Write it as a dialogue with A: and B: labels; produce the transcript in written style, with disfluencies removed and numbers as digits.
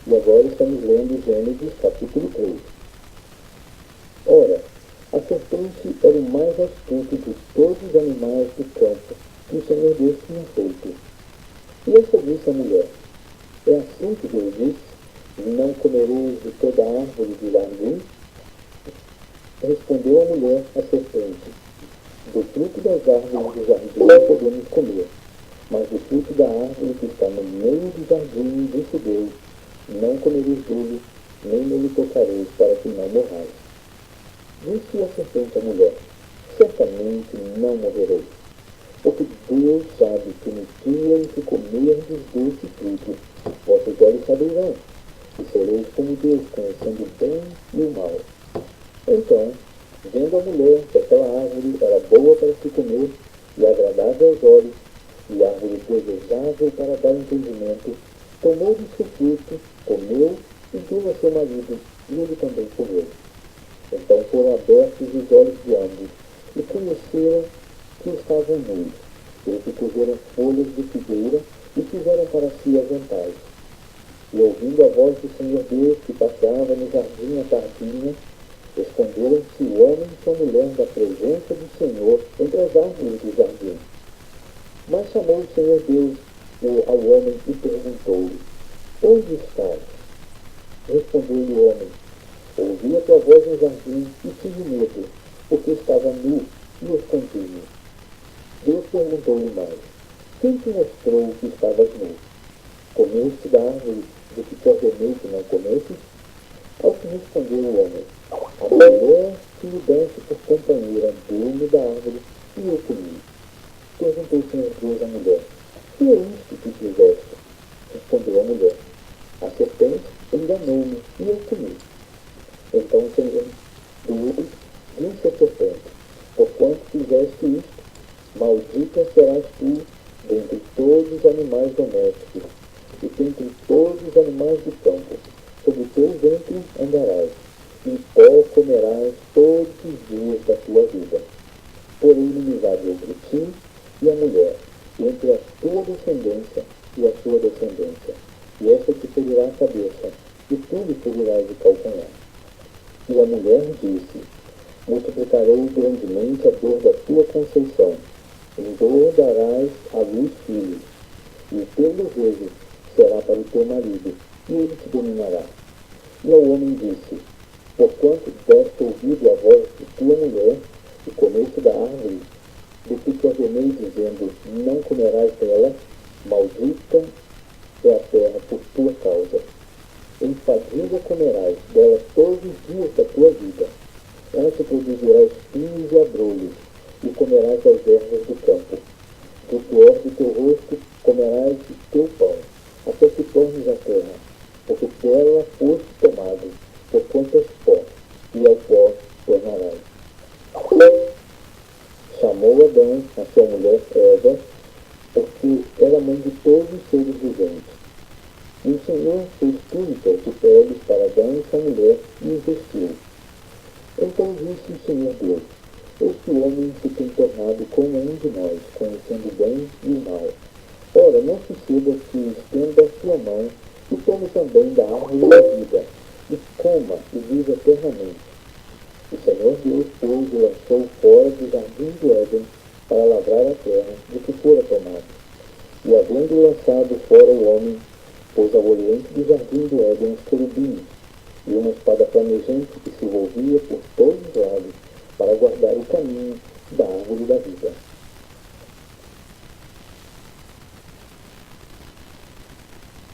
A: E agora estamos lendo Gênesis capítulo 3. Ora, a serpente era o mais astuto de todos os animais do campo que o Senhor Deus tinha feito. E essa disse a mulher: é assim que Deus disse: não comereis de toda a árvore do jardim? Respondeu a mulher à serpente: do fruto das árvores do jardim podemos comer, mas do fruto da árvore que está no meio do jardim, disse Deus: não comereis dele, nem nele tocareis, para que não morrais. Disse a serpente à mulher: certamente não morrereis, porque Deus sabe que no dia em que comerdes desse fruto, vossos olhos se abrirão, e sereis como Deus, conhecendo o bem e o mal. Então, vendo a mulher que aquela árvore era boa para se comer, e agradável aos olhos, e árvore desejável para dar entendimento, tomou do seu fruto, comeu e deu a seu marido, e ele também comeu. Então foram abertos os olhos de ambos, e conheceram que estavam nus. Eles cozeram folhas de figueira e fizeram para si aventais. E ouvindo a voz do Senhor Deus que passeava no jardim à tardinha, esconderam-se o homem e sua mulher da presença do Senhor entre as árvores do jardim. Mas chamou o Senhor Deus ao homem e perguntou-lhe: onde estás? Respondeu-lhe o homem: ouvi a tua voz no jardim e tive medo, porque estava nu e escondi-me. Deus perguntou-lhe mais: quem te mostrou que estavas nu? Comeste da árvore de que te ordenei que não comesses? Ao que respondeu o homem: a mulher que me deste por companheira deu-me da árvore e eu comi. Perguntou o Senhor Deus à mulher: que é isto que fizeste? Respondeu a mulher: a serpente enganou-me e eu comi. Então o Senhor Deus disse à serpente: porquanto fizeste isto, maldita serás tu dentre todos os animais domésticos e dentre todos os animais do campo. Sobre o teu ventre andarás, e pó comerás todos os dias da tua vida. Porém, inimizade entre ti e a mulher, entre a tua descendência e a sua descendência. E esta te ferirá a cabeça, e tu lhe ferirás o calcanhar. E a mulher disse: multiplicarei grandemente a dor da tua conceição. Em dor darás à luz filhos, e o teu desejo será para o teu marido, e ele te dominará. E ao homem disse: porquanto deste ouvido à voz de tua mulher, e comeste da árvore, do que te ordenei, dizendo: não comerás dela, maldita é a terra por tua causa. Em fadiga comerás dela todos os dias da tua vida. Ela te produzirá espinhos e abrolhos, e comerás as ervas do campo. Do suor do teu rosto comerás o teu pão, até que tornes a terra, porque dela foste tomado, porquanto és pó, e ao pó tornarás. Chamou Adão a sua mulher Eva, porque era mãe de todos os seres viventes. E o Senhor fez túnicas de peles para Adão e sua mulher, e os vestiu. Então disse o Senhor Deus: este homem se tem tornado como um de nós, conhecendo o bem e o mal. Ora, não suceda que estenda a sua mão e tome também da árvore da vida, e coma e viva eternamente. O Senhor Deus, pois, o lançou fora do jardim do Éden para lavrar a terra de que fora tomado. E havendo lançado fora o homem, pôs ao oriente do jardim do Éden os querubins, e uma espada flamejante que